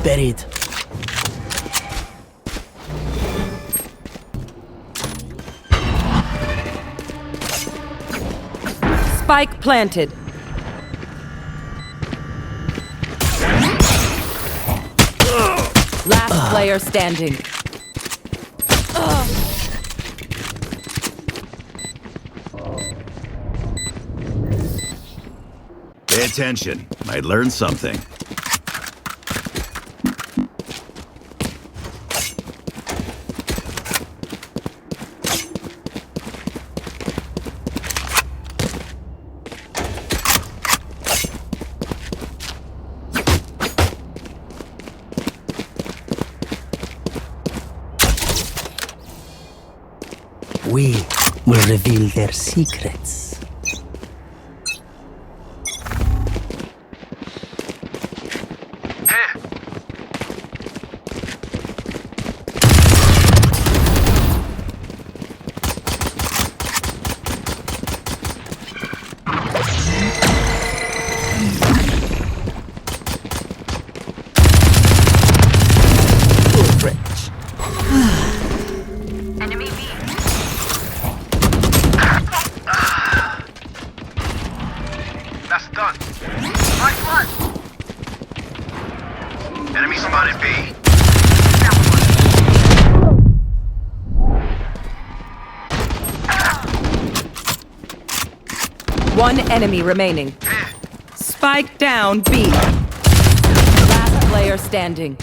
Buried. Spike planted. Last player standing. Pay attention. Might learn something. We will reveal their secrets. That's done. Nice one. Enemy spotted B. One enemy remaining. Spike down B. Last player standing.